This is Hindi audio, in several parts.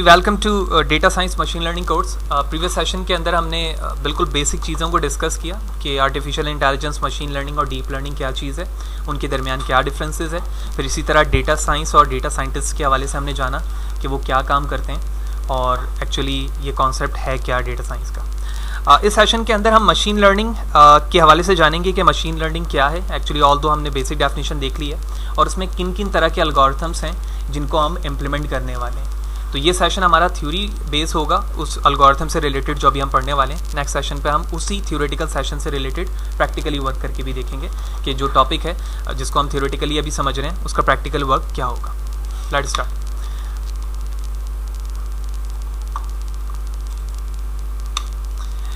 Welcome to data science machine learning course. Previous session के अंदर हमने बिल्कुल बेसिक चीज़ों को डिस्कस किया कि आर्टिफिशियल इंटेलिजेंस, मशीन लर्निंग और डीप लर्निंग क्या चीज़ है, उनके दरमियान क्या डिफरेंसेस है। फिर इसी तरह डेटा साइंस और डेटा साइंटिस्ट के हवाले से हमने जाना कि वो क्या काम करते हैं और एक्चुअली ये कॉन्सेप्ट है क्या डेटा साइंस का। इस सेशन के अंदर हम मशीन लर्निंग के हवाले से जानेंगे कि मशीन लर्निंग क्या है। एक्चुअली ऑल दो हमने बेसिक डेफिनेशन देख ली है और उसमें किन किन तरह के एल्गोरिथम्स हैं जिनको हम इम्प्लीमेंट करने वाले हैं। तो ये सेशन हमारा थ्योरी बेस होगा उस एल्गोरिथम से रिलेटेड जो अभी हम पढ़ने वाले हैं। नेक्स्ट सेशन पे हम उसी थ्योरेटिकल सेशन से रिलेटेड प्रैक्टिकली वर्क करके भी देखेंगे कि जो टॉपिक है जिसको हम थ्योरेटिकली अभी समझ रहे हैं उसका प्रैक्टिकल वर्क क्या होगा। Let's start.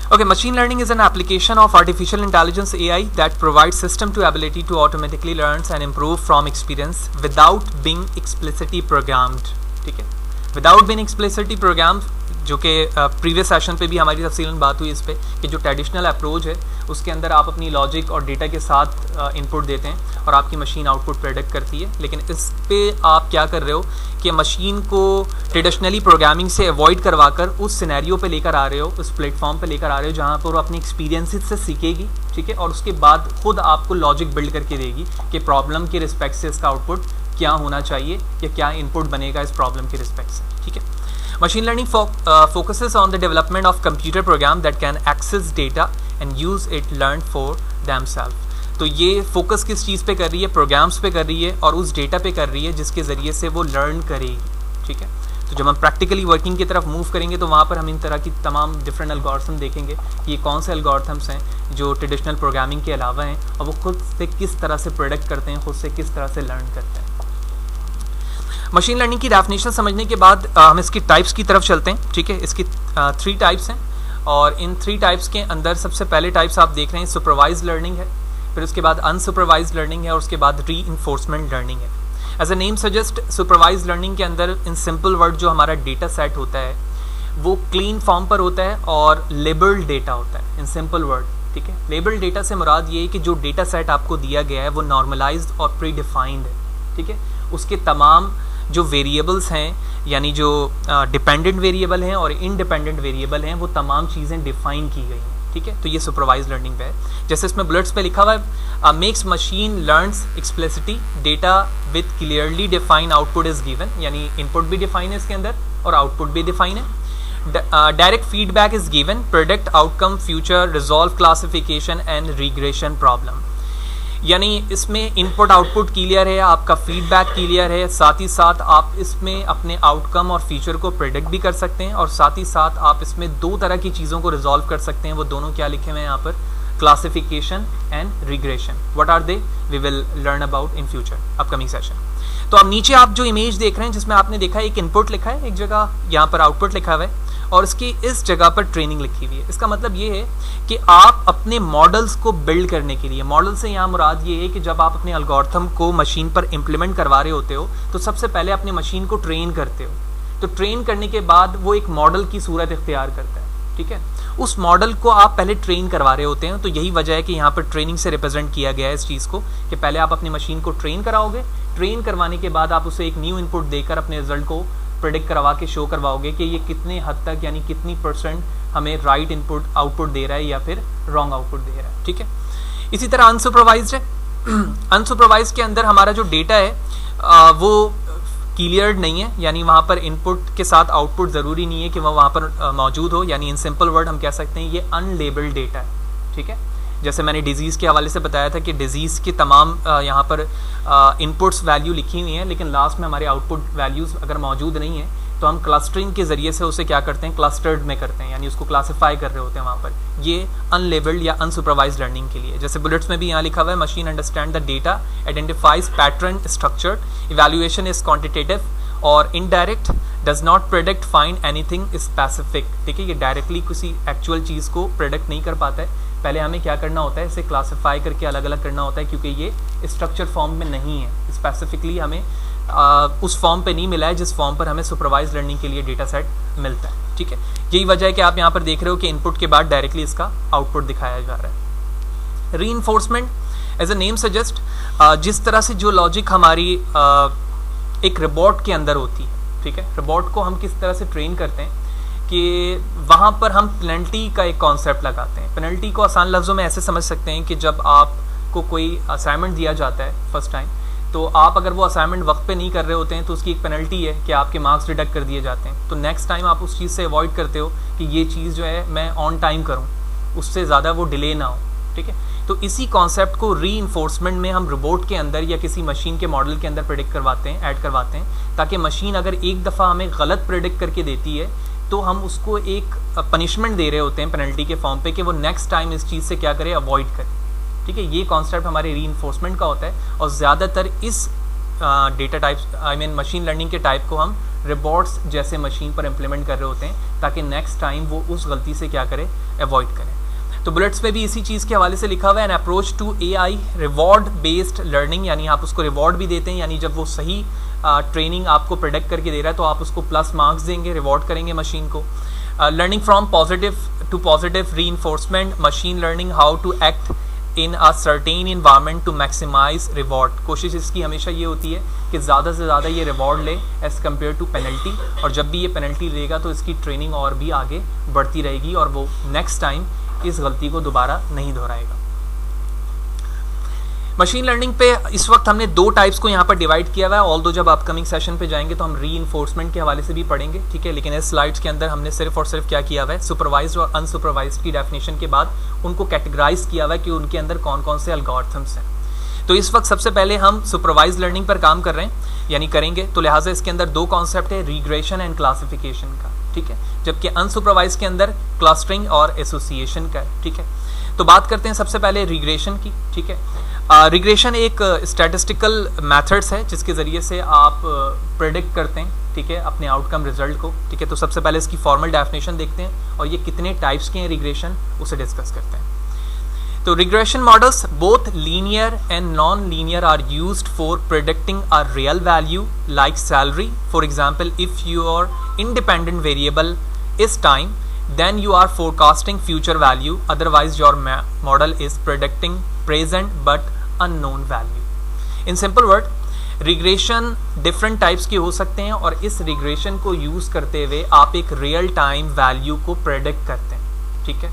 Okay, machine learning is an application of artificial intelligence AI that provides system to ability to automatically learn and improve from experience without being explicitly programmed. ठीक है, विदाउट बीइंग एक्सप्लिसिटली प्रोग्राम, जो कि प्रीवियस सेशन पे भी हमारी तफसीलन बात हुई इस पे कि जो ट्रेडिशनल अप्रोच है उसके अंदर आप अपनी लॉजिक और डेटा के साथ इनपुट देते हैं और आपकी मशीन आउटपुट प्रेडिक्ट करती है। लेकिन इस पे आप क्या कर रहे हो कि मशीन को ट्रेडिशनली प्रोग्रामिंग से अवॉइड करवाकर उस सिनेरियो पे लेकर आ रहे हो, उस प्लेटफॉर्म पे लेकर आ रहे हो जहाँ पर वो अपनी एक्सपीरियंसेस से सीखेगी, ठीक है, और उसके बाद खुद आपको लॉजिक बिल्ड करके देगी कि प्रॉब्लम के रिस्पेक्ट से इसका आउटपुट क्या होना चाहिए या क्या इनपुट बनेगा इस प्रॉब्लम के रिस्पेक्ट से। ठीक है, machine learning focuses on the development of computer program that can access data and use it learn for themselves। तो ये फोकस किस चीज़ पे कर रही है? प्रोग्राम्स पे कर रही है और उस डेटा पे कर रही है जिसके ज़रिए से वो लर्न करेगी। ठीक है, तो जब हम प्रैक्टिकली वर्किंग की तरफ मूव करेंगे तो वहाँ पर हम इन तरह की तमाम डिफरेंट एल्गोरिथम देखेंगे कि ये कौन से एल्गोरिथम्स हैं जो ट्रेडिशनल प्रोग्रामिंग के अलावा हैं और वो खुद से किस तरह से प्रोडक्ट करते हैं, खुद से किस तरह से लर्न करते हैं। मशीन लर्निंग की डेफिनेशन समझने के बाद हम इसकी टाइप्स की तरफ चलते हैं। ठीक है, इसकी 3 टाइप्स हैं और इन 3 टाइप्स के अंदर सबसे पहले टाइप्स आप देख रहे हैं सुपरवाइज लर्निंग है, फिर उसके बाद अनसुपरवाइज लर्निंग है और उसके बाद रीइंफोर्समेंट लर्निंग है। As a name suggest, supervise learning के अंदर इन सिंपल वर्ड जो हमारा डेटा सेट होता है वो क्लीन फॉर्म पर होता है और लेबल्ड डेटा होता है इन सिंपल वर्ड। ठीक है, लेबल्ड डेटा से मुराद ये है कि जो डेटा सेट आपको दिया गया है वो नॉर्मलाइज्ड और प्री डिफाइंड है। ठीक है, उसके तमाम जो वेरिएबल्स हैं यानी जो डिपेंडेंट वेरिएबल हैं और इंडिपेंडेंट वेरिएबल हैं वो तमाम चीज़ें डिफाइन की गई हैं। ठीक है, तो ये सुपरवाइज लर्निंग है। जैसे इसमें बुलेट्स पे लिखा हुआ है, makes machine learns explicitly data with clearly define output is given, यानी इनपुट भी डिफाइन है इसके अंदर और आउटपुट भी डिफाइन है। Direct feedback is given, predict outcome, future, resolve classification and regression problem. यानी इसमें इनपुट आउटपुट क्लियर है, आपका फीडबैक क्लियर है, साथ ही साथ आप इसमें अपने आउटकम और फीचर को प्रेडिक्ट भी कर सकते हैं और साथ ही साथ आप इसमें 2 तरह की चीज़ों को रिजॉल्व कर सकते हैं। वो दोनों क्या लिखे हुए हैं यहाँ पर? Classification and regression. What are they? We will learn about in future upcoming session. तो अब नीचे आप जो इमेज देख रहे हैं जिसमें आपने देखा है एक इनपुट लिखा है, एक जगह यहाँ पर आउटपुट लिखा हुआ है और इसकी इस जगह पर ट्रेनिंग लिखी हुई है। इसका मतलब ये है कि आप अपने मॉडल्स को बिल्ड करने के लिए, मॉडल से यहाँ मुराद ये है कि जब आप अपने एल्गोरिथम को मशीन पर इम्प्लीमेंट करवा रहे होते हो तो सबसे पहले अपने मशीन को ट्रेन करते हो। तो ट्रेन करने के बाद वो एक मॉडल की सूरत इख्तियार करता है। ठीक है, उस मॉडल को आप पहले ट्रेन करवा रहे होते हैं। तो यही वजह है कि यहाँ पर ट्रेनिंग से रिप्रेजेंट किया गया है इस चीज़ को कि पहले आप अपनी मशीन को ट्रेन कराओगे, ट्रेन करवाने के बाद आप उसे एक न्यू इनपुट देकर अपने रिजल्ट को प्रेडिक्ट करवा के शो करवाओगे कि ये कितने हद तक यानी कितनी % हमें राइट इनपुट आउटपुट दे रहा है या फिर रॉन्ग आउटपुट दे रहा है। ठीक है, इसी तरह अनसुपरवाइज्ड है। अनसुपरवाइज्ड के अंदर हमारा जो डेटा है वो क्लियर्ड नहीं है, यानी वहाँ पर इनपुट के साथ आउटपुट ज़रूरी नहीं है कि वहाँ पर मौजूद हो, यानी इन सिंपल वर्ड हम कह सकते हैं ये अनलेबल्ड डेटा है। ठीक है, जैसे मैंने डिजीज़ के हवाले से बताया था कि डिजीज़ के तमाम यहाँ पर इनपुट्स वैल्यू लिखी हुई हैं लेकिन लास्ट में हमारे आउटपुट वैल्यूज़ अगर मौजूद नहीं है तो हम क्लस्टरिंग के ज़रिए से उसे क्या करते हैं? क्लस्टर्ड में करते हैं, यानी उसको क्लासीफाई कर रहे होते हैं वहाँ पर। ये अनलेबल्ड या अनसुपरवाइज लर्निंग के लिए। जैसे बुलेट्स में भी यहाँ लिखा हुआ है, machine understand the data, identifies pattern, structured, evaluation is quantitative और indirect, does not predict find anything specific. ठीक है, ये डायरेक्टली किसी एक्चुअल चीज़ को प्रेडिक्ट नहीं कर पाता है। पहले हमें क्या करना होता है? इसे क्लासीफाई करके अलग अलग करना होता है क्योंकि ये स्ट्रक्चर फॉर्म में नहीं है, स्पेसिफिकली हमें उस फॉर्म पे नहीं मिला है जिस फॉर्म पर हमें सुपरवाइज लर्निंग के लिए डेटा सेट मिलता है। ठीक है, यही वजह है कि आप यहाँ पर देख रहे हो कि इनपुट के बाद डायरेक्टली इसका आउटपुट दिखाया जा रहा है। Reinforcement, as a name suggest, जिस तरह से जो लॉजिक हमारी एक रोबोट के अंदर होती है, ठीक है, रोबोट को हम किस तरह से ट्रेन करते हैं कि वहाँ पर हम पेनल्टी का एक कॉन्सेप्ट लगाते हैं। पेनल्टी को आसान लफ्ज़ों में ऐसे समझ सकते हैं कि जब आपको कोई असाइनमेंट दिया जाता है फर्स्ट टाइम, तो आप अगर वो असाइनमेंट वक्त पे नहीं कर रहे होते हैं तो उसकी एक पेनल्टी है कि आपके मार्क्स डिडक्ट कर दिए जाते हैं। तो नेक्स्ट टाइम आप उस चीज़ से अवॉइड करते हो कि ये चीज़ जो है मैं ऑन टाइम करूँ, उससे ज़्यादा वो डिले ना हो, ठीक है। तो इसी कॉन्सेप्ट को री-इन्फोर्समेंट में हम रोबोट के अंदर या किसी मशीन के मॉडल के अंदर प्रेडिक्ट करवाते हैं, ऐड करवाते हैं, ताकि मशीन अगर एक दफ़ा हमें गलत प्रेडिक्ट करके देती है तो हम उसको एक पनिशमेंट दे रहे होते हैं पेनल्टी के फॉर्म पे कि वो नेक्स्ट टाइम इस चीज़ से क्या करे, अवॉइड करे, ठीक है। ये कॉन्सेप्ट हमारे री-इन्फोर्समेंट का होता है और ज़्यादातर इस डेटा टाइप्स मशीन लर्निंग के टाइप को हम रोबोट्स जैसे मशीन पर इम्प्लीमेंट कर रहे होते हैं ताकि नेक्स्ट टाइम वो उस गलती से क्या करे, अवॉइड करें। तो बुलेट्स पे भी इसी चीज़ के हवाले से लिखा हुआ है, an approach to AI reward based learning, यानी आप उसको रिवॉर्ड भी देते हैं, यानी जब वो सही ट्रेनिंग आपको प्रेडिक्ट करके दे रहा है तो आप उसको प्लस मार्क्स देंगे, रिवॉर्ड करेंगे मशीन को। Learning from positive to positive reinforcement, machine learning how to act in a certain environment to maximise reward. कोशिश इसकी हमेशा ये होती है कि ज़्यादा से ज़्यादा ये रिवॉर्ड ले एज़ कम्पेयर टू पेनल्टी, और जब भी ये पेनल्टी लेगा तो इसकी ट्रेनिंग और भी आगे बढ़ती रहेगी और वो नेक्स्ट टाइम इस गलती को दोबारा नहीं दोहराएगा। मशीन लर्निंग पे इस वक्त हमने दो टाइप्स को यहाँ पर डिवाइड किया हुआ है, ऑल्दो जब अपकमिंग सेशन पे जाएंगे तो हम री-इन्फोर्समेंट के हवाले से भी पढ़ेंगे, ठीक है। लेकिन इस स्लाइड्स के अंदर हमने सिर्फ और सिर्फ क्या किया हुआ है, सुपरवाइज्ड और अनसुपरवाइज्ड की डेफिनेशन के बाद उनको कैटेगराइज किया हुआ है कि उनके अंदर कौन कौन से एल्गोरिथम्स हैं। तो इस वक्त सबसे पहले हम सुपरवाइज्ड लर्निंग पर काम कर रहे हैं, यानी करेंगे, तो लिहाजा इसके अंदर दो कॉन्सेप्ट है, रिग्रेशन एंड क्लासिफिकेशन का, ठीक है, जबकि अनसुपरवाइज्ड के अंदर क्लस्टरिंग और एसोसिएशन का है, ठीक है। तो बात करते हैं सबसे पहले रिग्रेशन की, ठीक है। रिग्रेशन एक स्टैटिस्टिकल मेथड्स है जिसके ज़रिए से आप प्रेडिक्ट करते हैं, ठीक है, अपने आउटकम रिजल्ट को, ठीक है। तो सबसे पहले इसकी फॉर्मल डेफिनेशन देखते हैं और ये कितने टाइप्स के हैं रिग्रेशन, उसे डिस्कस करते हैं। तो regression models both linear and non linear are used for predicting a real value like salary. For example, if your independent variable is time, then you are forecasting future value, otherwise your model is predicting present but unknown value. In simple word, regression different types के हो सकते हैं और इस regression को यूज करते हुए आप एक रियल टाइम वैल्यू को प्रेडिक्ट करते हैं, ठीक है।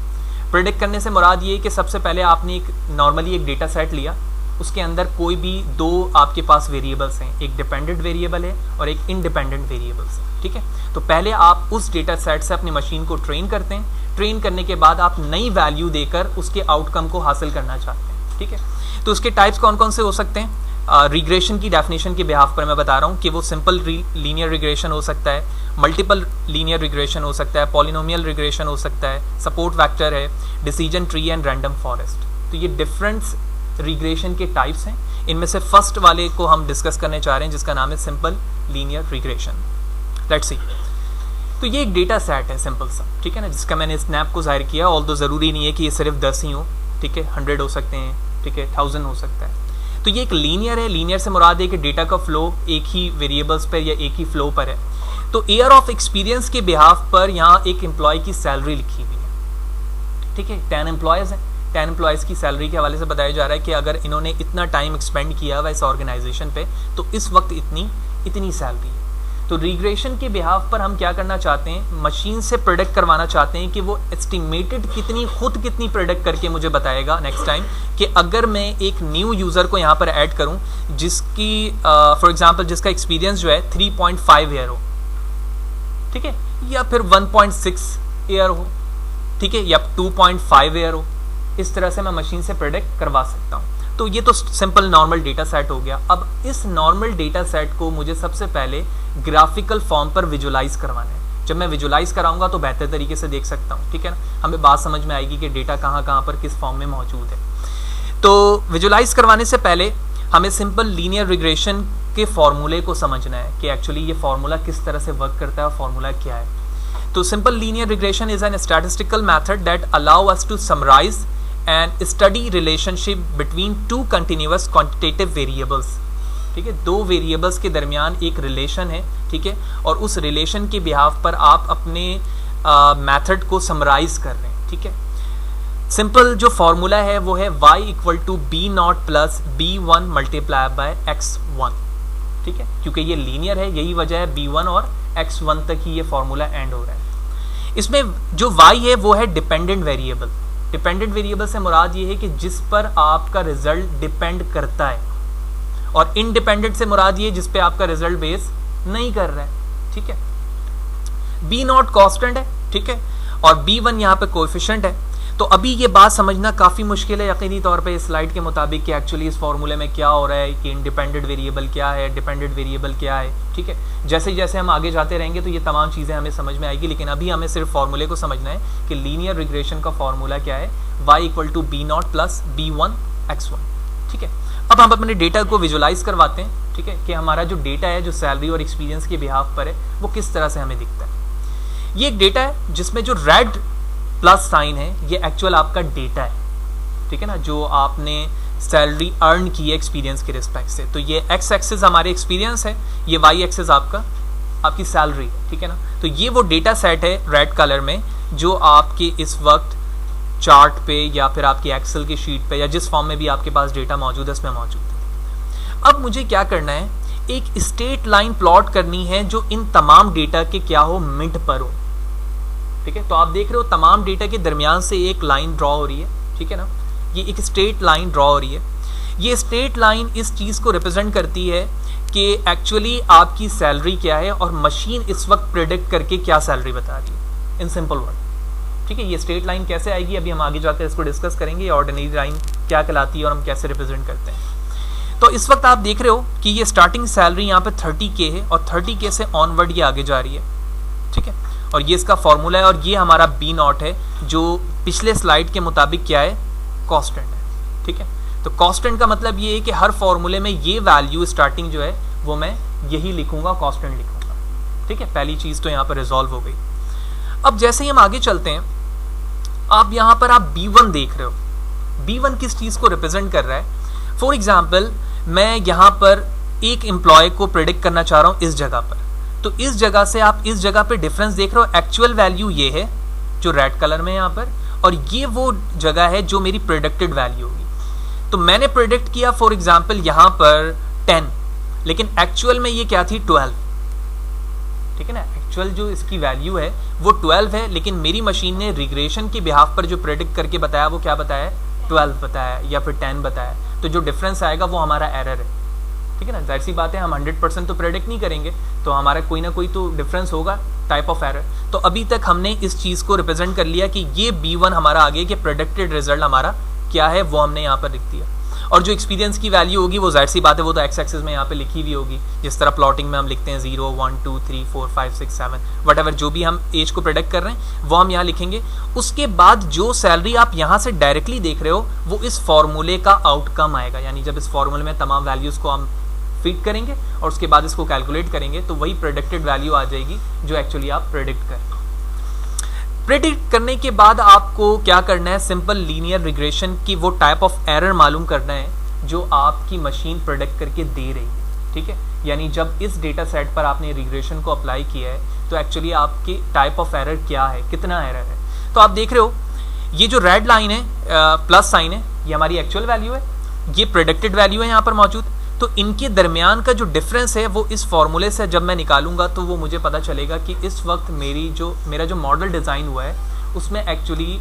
प्रेडिक्ट करने से मुराद ये है कि सबसे पहले आपने एक नॉर्मली एक डेटा सेट लिया, उसके अंदर कोई भी दो आपके पास वेरिएबल्स हैं, एक डिपेंडेंट वेरिएबल है और एक इंडिपेंडेंट वेरिएबल्स है, ठीक है। तो पहले आप उस डेटा सेट से अपनी मशीन को ट्रेन करते हैं, ट्रेन करने के बाद आप नई वैल्यू देकर उसके आउटकम को हासिल करना चाहते हैं, ठीक है। तो उसके टाइप्स कौन कौन से हो सकते हैं, रिग्रेशन की डेफिनेशन के बिहाफ पर मैं बता रहा हूँ कि वो सिंपल लीनियर रिग्रेशन हो सकता है, मल्टीपल लीनियर रिग्रेशन हो सकता है, पॉलिनोमियल रिग्रेशन हो सकता है, सपोर्ट वेक्टर है, decision tree and random forest. तो ये डिफरेंट रिग्रेशन के टाइप्स हैं। इनमें से फर्स्ट वाले को हम डिस्कस करने चाह रहे हैं जिसका नाम है simple linear regression. Let's see. तो ये एक डेटा सेट है सिंपल सा, ठीक है ना, जिसका मैंने स्नैप को जाहिर किया, ऑल्दो ज़रूरी नहीं है कि ये सिर्फ 10 ही हो, ठीक है, 100 हो सकते हैं, ठीक है, 1000 हो सकता है। तो ये एक लीनियर है, लीनियर से मुराद है कि डेटा का फ्लो एक ही वेरिएबल्स पर या एक ही फ्लो पर है। तो ईयर ऑफ एक्सपीरियंस के बिहाफ पर यहाँ एक एम्प्लॉय की सैलरी लिखी हुई है, ठीक है, 10 एम्प्लॉयज़ हैं, 10 एम्प्लॉयज़ की सैलरी के हवाले से बताया जा रहा है कि अगर इन्होंने इतना टाइम एक्सपेंड किया हुआ इस ऑर्गेनाइजेशन पे तो इस वक्त इतनी सैलरी है। तो रिग्रेशन के बिहाफ पर हम क्या करना चाहते हैं, मशीन से प्रेडिक्ट करवाना चाहते हैं कि वो एस्टिमेटेड कितनी प्रेडिक्ट करके मुझे बताएगा नेक्स्ट टाइम कि अगर मैं एक न्यू यूज़र को यहाँ पर ऐड करूँ जिसकी फॉर एग्जांपल जिसका एक्सपीरियंस जो है 3.5 ईयर हो, ठीक है, या फिर 1.6 ईयर हो, ठीक है, या 2.5 ईयर हो, इस तरह से मैं मशीन से प्रेडिक्ट करवा सकता हूँ। तो ये तो सिंपल नॉर्मल डेटा सेट हो गया। अब इस नॉर्मल डेटा सेट को मुझे सबसे पहले ग्राफिकल फॉर्म पर विजुलाइज करवाना है। जब मैं विजुलाइज कराऊंगा तो बेहतर तरीके से देख सकता हूँ, ठीक है ना, हमें बात समझ में आएगी कि डेटा कहाँ पर किस फॉर्म में मौजूद है। तो विजुलाइज करवाने से पहले हमें सिंपल लीनियर रिग्रेशन के फॉर्मूले को समझना है कि एक्चुअली ये फॉर्मूला किस तरह से वर्क करता है और फॉर्मूला क्या है। तो simple linear regression is an statistical method that allow us to summarize and study relationship between two continuous quantitative variables, ठीक है, दो वेरिएबल्स के दरमियान एक रिलेशन है, ठीक है, और उस रिलेशन के बिहाफ पर आप अपने मेथड को समराइज कर रहे हैं, ठीक है। सिंपल जो फॉर्मूला है वो है y = b0 + b1 × x1, ठीक है, क्योंकि ये लीनियर है, यही वजह है b1 और x1 तक ही ये फॉर्मूला एंड हो रहा है। इसमें जो y है वो है डिपेंडेंट वेरिएबल। डिपेंडेंट वेरिएबल से मुराद ये है कि जिस पर आपका रिजल्ट डिपेंड करता है, और इनडिपेंडेंट से मुराद ये जिस पे आपका रिजल्ट बेस नहीं कर रहा है। ठीक है, b0 कांस्टेंट है, ठीक है, और b1 यहाँ पे कोएफिशिएंट है। तो अभी ये बात समझना काफ़ी मुश्किल है यकीनी तौर पे इस स्लाइड के मुताबिक कि एक्चुअली इस फॉर्मूले में क्या हो रहा है, कि इंडिपेंडेंट वेरिएबल क्या है, डिपेंडेंट वेरिएबल क्या है। ठीक है, जैसे जैसे हम आगे जाते रहेंगे तो ये तमाम चीज़ें हमें समझ में आएगी, लेकिन अभी हमें सिर्फ फॉर्मूले को समझना है कि लीनियर रिग्रेशन का फॉर्मूला क्या है, y = b0 + b1 x1। ठीक है, अब हम अपने डेटा को विजुलाइज करवाते हैं। ठीक है, कि हमारा जो डेटा है जो सैलरी और एक्सपीरियंस के बिहाफ पर है वो किस तरह से हमें दिखता है। ये एक डेटा है जिसमें जो रेड प्लस साइन है ये एक्चुअल आपका डेटा है। ठीक है ना, जो आपने सैलरी अर्न की है एक्सपीरियंस के रिस्पेक्ट से। तो ये एक्स एक्सिस हमारे एक्सपीरियंस है, ये वाई एक्सिस आपकी सैलरी है। ठीक है ना, तो ये वो डेटा सेट है रेड कलर में जो आपके इस वक्त चार्ट पे या फिर आपकी एक्सेल की शीट पे या जिस फॉर्म में भी आपके पास डेटा मौजूद है उसमें मौजूद है। अब मुझे क्या करना है, एक स्ट्रेट लाइन प्लॉट करनी है जो इन तमाम डेटा के क्या हो, मिड पर हो। ठीक है, तो आप देख रहे हो तमाम डेटा के दरमियान से एक लाइन ड्रॉ हो रही है। ठीक है ना, ये एक स्ट्रेट लाइन ड्रॉ हो रही है। ये स्ट्रेट लाइन इस चीज़ को रिप्रेजेंट करती है कि एक्चुअली आपकी सैलरी क्या है और मशीन इस वक्त प्रेडिक्ट करके क्या सैलरी बता रही है, इन सिंपल वर्ड। ठीक है, ये स्ट्रेट लाइन कैसे आएगी अभी हम आगे जाकर इसको डिस्कस करेंगे। ये ऑर्डिनरी लाइन क्या कहलाती है और हम कैसे रिप्रेजेंट करते हैं। तो इस वक्त आप देख रहे हो कि ये स्टार्टिंग सैलरी यहाँ पे 30K है और 30K से ऑनवर्ड ये आगे जा रही है। ठीक है, और ये इसका फॉर्मूला है और ये हमारा b0 है जो पिछले स्लाइड के मुताबिक क्या है, कांस्टेंट है। ठीक है, तो कांस्टेंट का मतलब ये है कि हर फॉर्मूले में ये वैल्यू स्टार्टिंग जो है वो मैं यही लिखूंगा, कांस्टेंट लिखूंगा। ठीक है, पहली चीज तो यहाँ पर रिजॉल्व हो गई। अब जैसे ही हम आगे चलते हैं, आप यहाँ पर आप b1 देख रहे हो। b1 किस चीज को रिप्रेजेंट कर रहा है। फॉर एग्जाम्पल मैं यहाँ पर एक एम्प्लॉय को प्रेडिक्ट करना चाह रहा हूँ इस जगह पर, तो इस जगह से आप इस जगह पे डिफरेंस देख रहे हो। एक्चुअल वैल्यू ये है जो रेड कलर में यहाँ पर, और ये वो जगह है जो मेरी प्रेडिक्टेड वैल्यू होगी। तो मैंने प्रेडिक्ट किया फॉर एग्जांपल यहाँ पर 10, लेकिन एक्चुअल में ये क्या थी, 12। ठीक है ना, एक्चुअल जो इसकी वैल्यू है वो 12 है, लेकिन मेरी मशीन ने रिग्रेशन के बिहाफ पर जो प्रेडिक्ट करके बताया वो क्या बताया, 12 बताया या फिर 10 बताया। तो जो डिफरेंस आएगा वो हमारा एरर है। ठीक है ना, जाहिर सी बात है हम 100% तो प्रेडिक्ट नहीं करेंगे, तो हमारा कोई ना कोई तो डिफरेंस होगा, टाइप ऑफ एरर। तो अभी तक हमने इस चीज़ को रिप्रेजेंट कर लिया कि ये b1 हमारा आगे के प्रेडिक्टेड रिजल्ट हमारा क्या है वो हमने यहाँ पर लिख दिया। और जो एक्सपीरियंस की वैल्यू होगी वो जाहिर सी बात है वो तो एक्स एक्सिस में यहाँ पे लिखी हुई होगी, जिस तरह प्लॉटिंग में हम लिखते हैं 0 1 2 3 4 5 6 7 वट जो भी हम एज को प्रेडिक्ट कर रहे हैं वो हम यहाँ लिखेंगे। उसके बाद जो सैलरी आप यहाँ से डायरेक्टली देख रहे हो वो इस फॉर्मूले का आउटकम आएगा, यानी जब इस फॉर्मूले में तमाम वैल्यूज़ को हम फिट करेंगे और उसके बाद इसको कैलकुलेट करेंगे तो वही प्रेडिक्टेड वैल्यू आ जाएगी जो एक्चुअली आप प्रेडिक्ट करें। प्रेडिक्ट करने के बाद आपको क्या करना है, सिंपल लीनियर रिग्रेशन की वो टाइप ऑफ एरर मालूम करना है जो आपकी मशीन प्रेडिक्ट करके दे रही है। ठीक है, यानी जब इस डेटा सेट पर आपने रिग्रेशन को अप्लाई किया है तो एक्चुअली आपकी टाइप ऑफ एरर क्या है, कितना एरर है। तो आप देख रहे हो ये जो रेड लाइन है प्लस साइन है, ये हमारी एक्चुअल वैल्यू है, ये प्रेडिक्टेड वैल्यू है यहाँ पर मौजूद। तो इनके दरमियान का जो डिफरेंस है वो इस फॉर्मूले से जब मैं निकालूंगा तो वो मुझे पता चलेगा कि इस वक्त मेरा जो मॉडल डिज़ाइन हुआ है उसमें एक्चुअली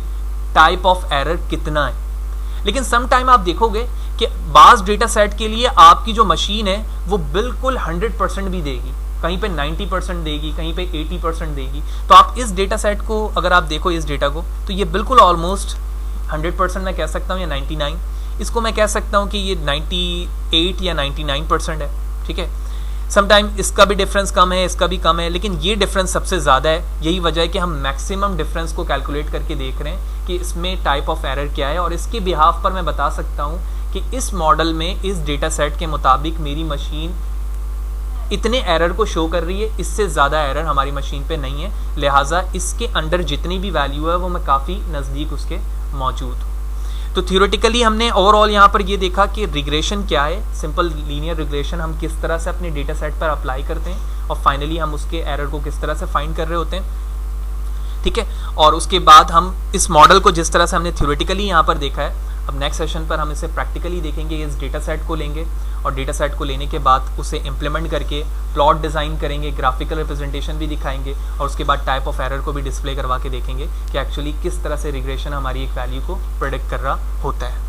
टाइप ऑफ एरर कितना है। लेकिन सम टाइम आप देखोगे कि बाज़ डेटा सेट के लिए आपकी जो मशीन है वो बिल्कुल 100% भी देगी, कहीं पे 90% देगी, कहीं पे 80% देगी। तो आप इस डेटा सेट को अगर आप देखो इस डेटा को तो ये बिल्कुल ऑलमोस्ट 100% मैं कह सकता हूँ या 99, इसको मैं कह सकता हूँ कि ये 98 या 99% है। ठीक है, समटाइम इसका भी डिफरेंस कम है, इसका भी कम है, लेकिन ये डिफरेंस सबसे ज़्यादा है। यही वजह है कि हम मैक्सिमम डिफरेंस को कैलकुलेट करके देख रहे हैं कि इसमें टाइप ऑफ एरर क्या है, और इसके बिहाफ पर मैं बता सकता हूँ कि इस मॉडल में इस डेटा सेट के मुताबिक मेरी मशीन इतने एरर को शो कर रही है, इससे ज़्यादा एरर हमारी मशीन पे नहीं है, लिहाजा इसके अंडर जितनी भी वैल्यू है वो मैं काफ़ी नज़दीक उसके मौजूद हूँ। तो थियोरेटिकली हमने ओवरऑल यहाँ पर ये देखा कि रिग्रेशन क्या है, सिंपल लीनियर रिग्रेशन हम किस तरह से अपने डेटा सेट पर अप्लाई करते हैं और फाइनली हम उसके एरर को किस तरह से फाइंड कर रहे होते हैं। ठीक है, और उसके बाद हम इस मॉडल को जिस तरह से हमने थियोरेटिकली यहाँ पर देखा है अब नेक्स्ट सेशन पर हम इसे प्रैक्टिकली देखेंगे, इस डेटा सेट को लेंगे और डेटा सेट को लेने के बाद उसे इम्प्लीमेंट करके प्लॉट डिज़ाइन करेंगे, ग्राफिकल रिप्रेजेंटेशन भी दिखाएंगे और उसके बाद टाइप ऑफ एरर को भी डिस्प्ले करवा के देखेंगे कि एक्चुअली किस तरह से रिग्रेशन हमारी एक वैल्यू को प्रेडिक्ट कर रहा होता है।